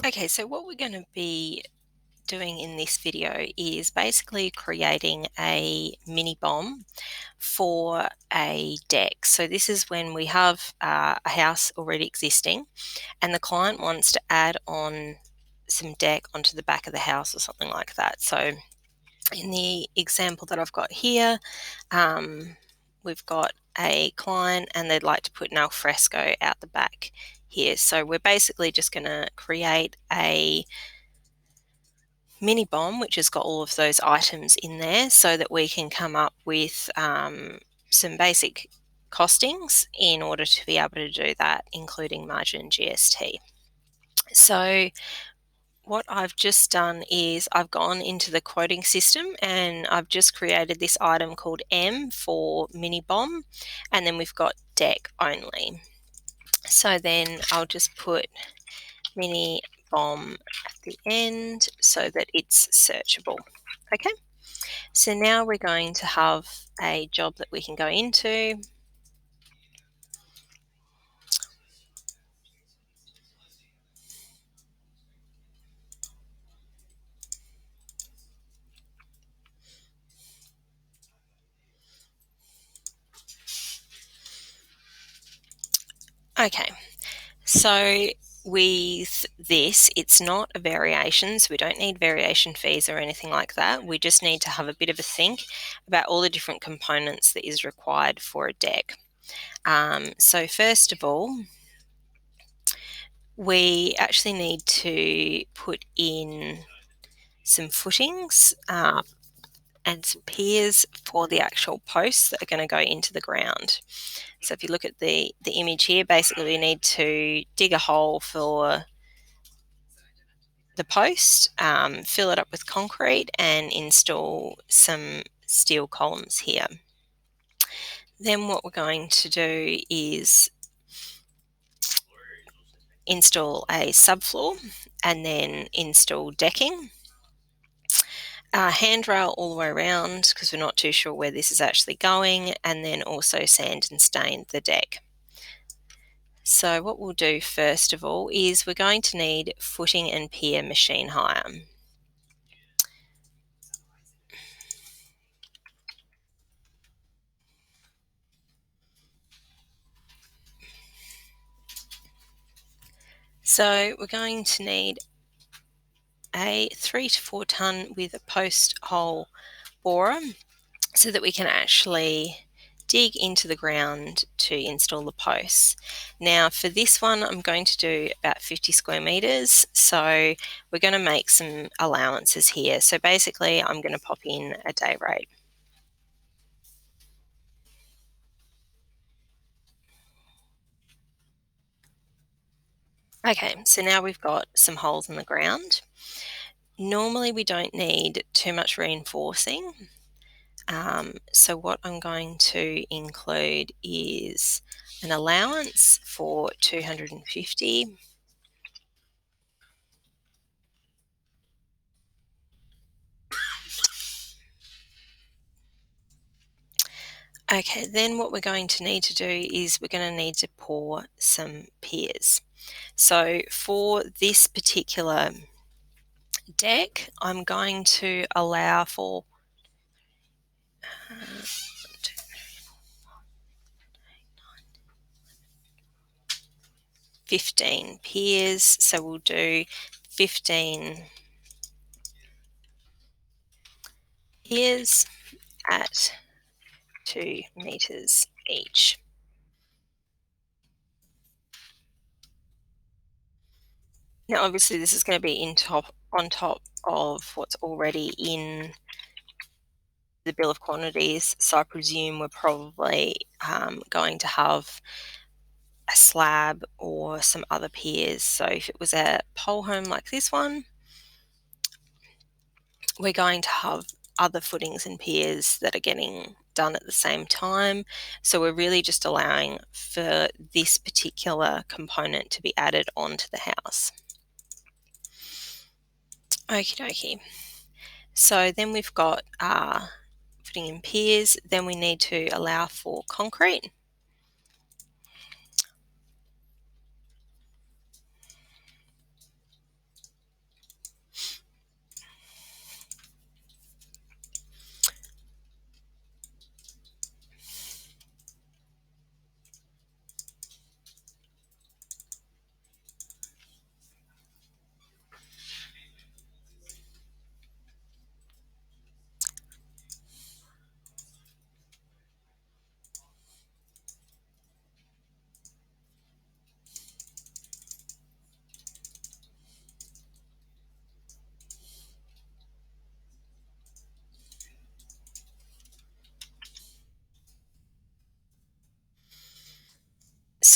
Okay, so what we're going to be doing in this video is basically creating a mini bomb for a deck. So this is when we have a house already existing and the client wants to add on some deck onto the back of the house or something like that. So in the example that I've got here, we've got a client and they'd like to put an alfresco out the back here. So we're basically just going to create a mini bomb which has got all of those items in there so that we can come up with some basic costings in order to be able to do that, including margin and GST. So what I've just done is I've gone into the quoting system and I've just created this item called M for mini bomb, and then we've got deck only. So then I'll just put mini bomb at the end so that it's searchable. Okay, so now we're going to have a job that we can go into. Okay, so with this, it's not a variation, so we don't need variation fees or anything like that. We just need to have a bit of a think about all the different components that is required for a deck. So first of all, we actually need to put in some footings and some piers for the actual posts that are going to go into the ground. So if you look at the image here, basically we need to dig a hole for the post, fill it up with concrete and install some steel columns here. Then what we're going to do is install a subfloor and then install decking. Handrail all the way around because we're not too sure where this is actually going, and then also sand and stain the deck. So what we'll do first of all is we're going to need footing and pier machine hire. So we're going to need a 3 to 4 ton with a post hole borer so that we can actually dig into the ground to install the posts. Now for this one I'm going to do about 50 square meters, so we're going to make some allowances here. So basically I'm going to pop in a day rate. Okay, so now we've got some holes in the ground. Normally we don't need too much reinforcing. So what I'm going to include is an allowance for 250. Okay, then what we're going to need to do is we're going to need to pour some piers. So for this particular deck, I'm going to allow for 15 piers. So we'll do 15 piers at 2 meters each. Now obviously this is going to be on top of what's already in the bill of quantities, so I presume we're probably going to have a slab or some other piers. So if it was a pole home like this one, we're going to have other footings and piers that are getting done at the same time. So we're really just allowing for this particular component to be added onto the house. Okie dokie. So then we've got footing and piers. Then we need to allow for concrete.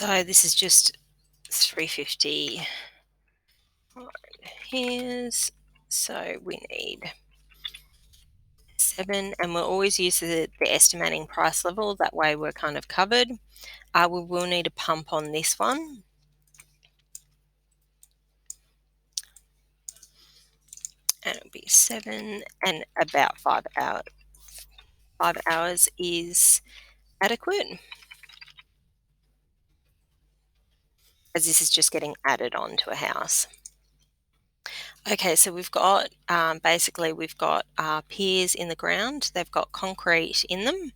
So this is just 350 here's, so we need 7, and we'll always use the estimating price level, that way we're kind of covered. We will need a pump on this one. And it'll be 7 and about 5 hours. 5 hours is adequate, as this is just getting added on to a house. Okay, so we've got basically we've got piers in the ground. They've got concrete in them.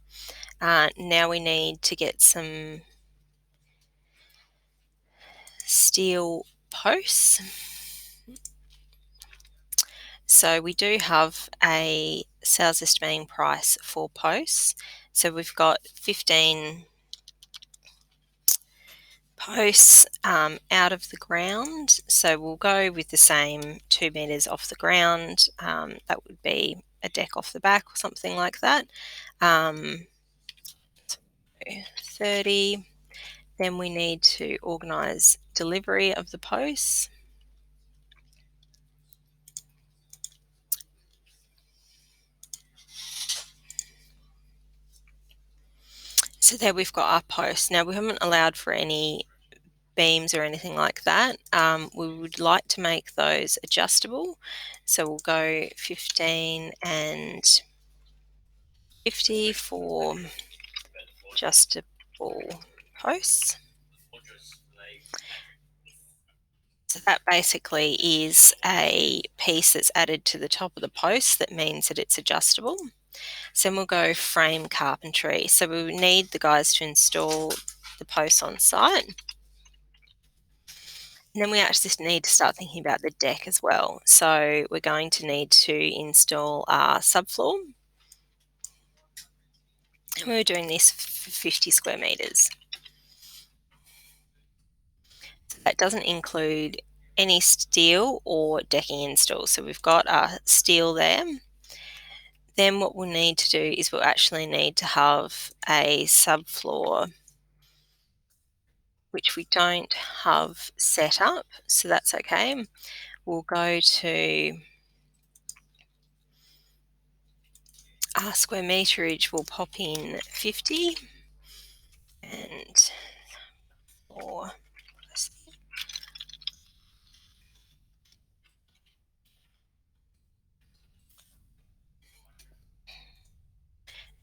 Now we need to get some steel posts. So we do have a sales estimating price for posts. So we've got 15 posts out of the ground. So we'll go with the same 2 meters off the ground. That would be a deck off the back or something like that. 30. Then we need to organise delivery of the posts. So there we've got our posts. Now we haven't allowed for any beams or anything like that. We would like to make those adjustable. So we'll go 15 and 50 for adjustable posts. So that basically is a piece that's added to the top of the post that means that it's adjustable. So then we'll go frame carpentry. So we need the guys to install the posts on site. And then we actually need to start thinking about the deck as well. So we're going to need to install our subfloor. And we're doing this for 50 square metres. So that doesn't include any steel or decking installs. So we've got our steel there. Then what we'll need to do is we'll actually need to have a subfloor, which we don't have set up, so that's okay. We'll go to our square meterage, we'll pop in 50 and 4.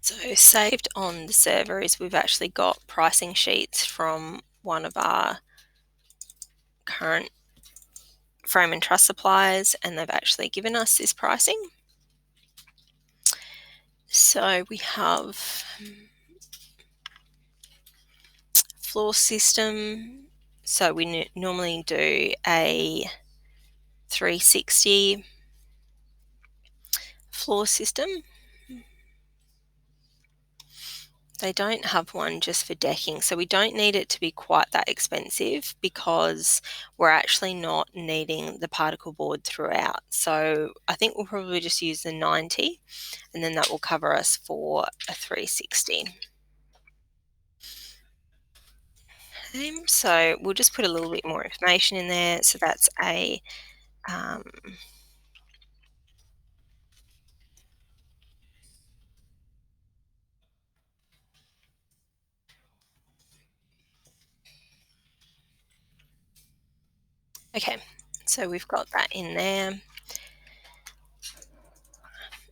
So saved on the server is we've actually got pricing sheets from one of our current frame and truss suppliers, and they've actually given us this pricing. So we have floor system. So we normally do a 360 floor system. They don't have one just for decking, so we don't need it to be quite that expensive because we're actually not needing the particle board throughout. So I think we'll probably just use the 90, and then that will cover us for a 360. So we'll just put a little bit more information in there. So that's a okay, so we've got that in there.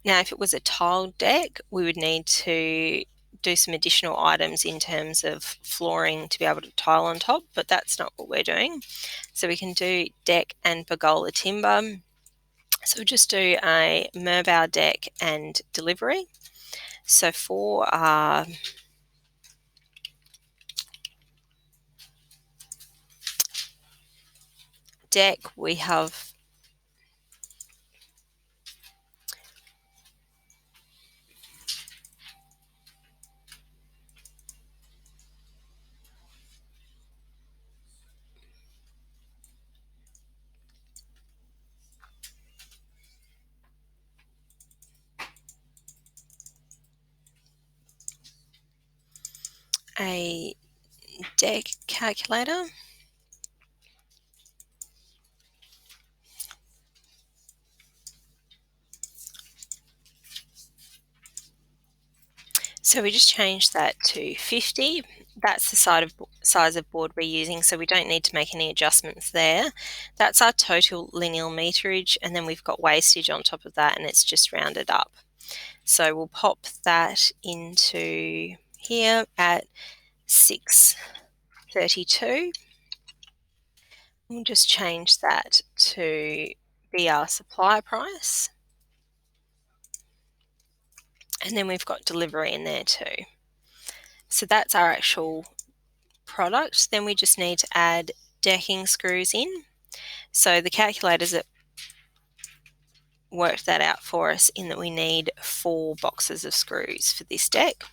Now, if it was a tiled deck, we would need to do some additional items in terms of flooring to be able to tile on top, but that's not what we're doing. So we can do deck and pergola timber. So we'll just do a Merbau deck and delivery. So for our deck, we have a deck calculator. So we just changed that to 50. That's the size of board we're using, so we don't need to make any adjustments there. That's our total lineal meterage, and then we've got wastage on top of that, and it's just rounded up. So we'll pop that into here at 632. We'll just change that to be our supply price. And then we've got delivery in there too. So that's our actual product. Then we just need to add decking screws in. So the calculators that worked that out for us in that we need 4 boxes of screws for this deck.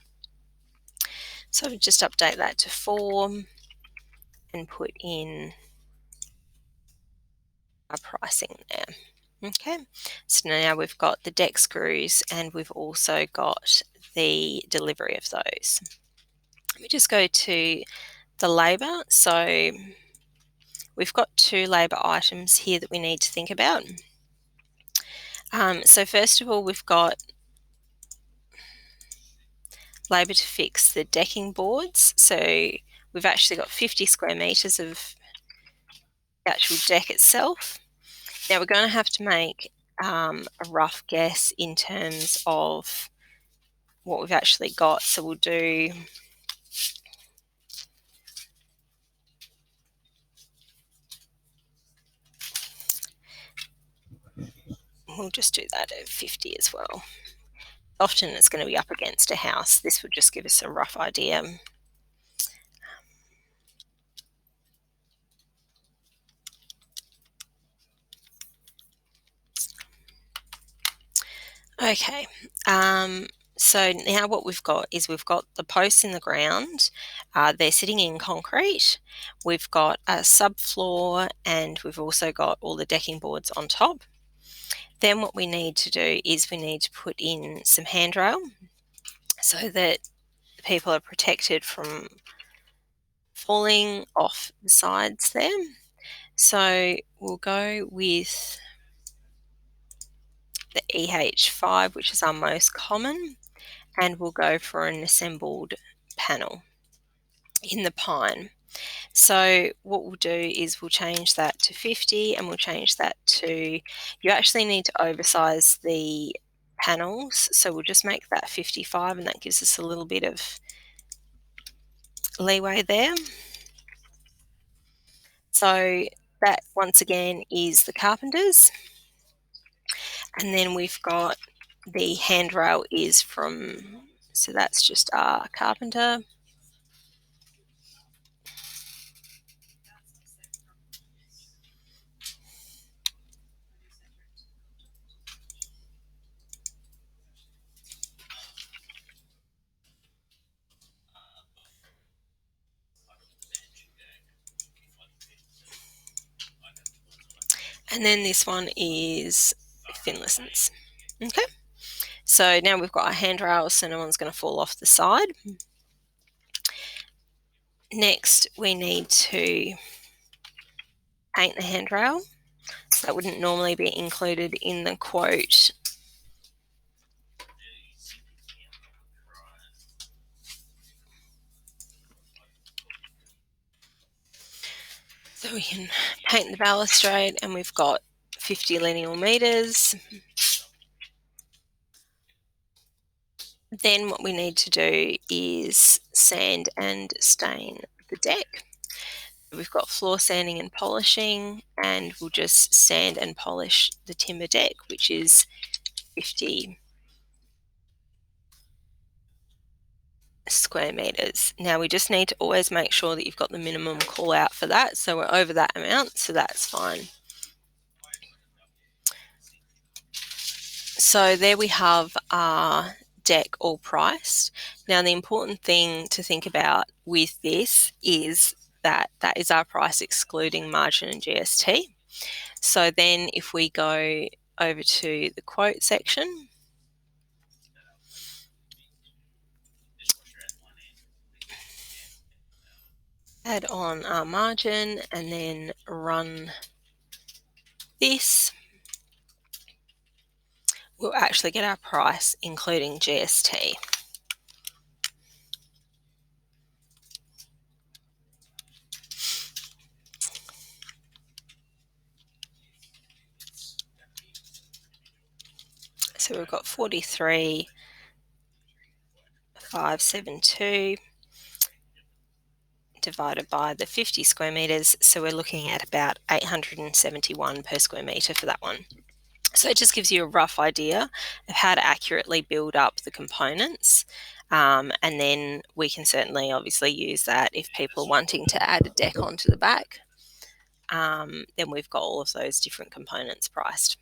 So we'll just update that to 4 and put in our pricing there. Okay, so now we've got the deck screws and we've also got the delivery of those. Let me just go to the labour. So we've got 2 labour items here that we need to think about. So first of all, we've got labour to fix the decking boards. So we've actually got 50 square metres of the actual deck itself. Now we're going to have to make a rough guess in terms of what we've actually got. So we'll just do that at 50 as well. Often it's going to be up against a house. This would just give us a rough idea. Okay, so now what we've got is we've got the posts in the ground. They're sitting in concrete. We've got a subfloor and we've also got all the decking boards on top. Then what we need to do is we need to put in some handrail so that people are protected from falling off the sides there. So we'll go with the EH5, which is our most common, and we'll go for an assembled panel in the pine. So what we'll do is we'll change that to 50 and we'll change that to, you actually need to oversize the panels, so we'll just make that 55 and that gives us a little bit of leeway there. So that once again is the carpenters, and then we've got the handrail is from, so that's just our carpenter. And then this one is finlessons. Okay, so now we've got our handrails, so no one's going to fall off the side. Next, we need to paint the handrail. So that wouldn't normally be included in the quote. So we can paint the balustrade, and we've got 50 lineal meters. Then what we need to do is sand and stain the deck. We've got floor sanding and polishing, and we'll just sand and polish the timber deck, which is 50 square meters. Now we just need to always make sure that you've got the minimum call out for that. So we're over that amount, so that's fine. So there we have our deck all priced. Now the important thing to think about with this is that that is our price excluding margin and GST. So then if we go over to the quote section, add on our margin and then run this, we'll actually get our price including GST. So we've got 43,572 divided by the 50 square metres, so we're looking at about 871 per square metre for that one. So it just gives you a rough idea of how to accurately build up the components, and then we can certainly obviously use that if people are wanting to add a deck onto the back. Then we've got all of those different components priced.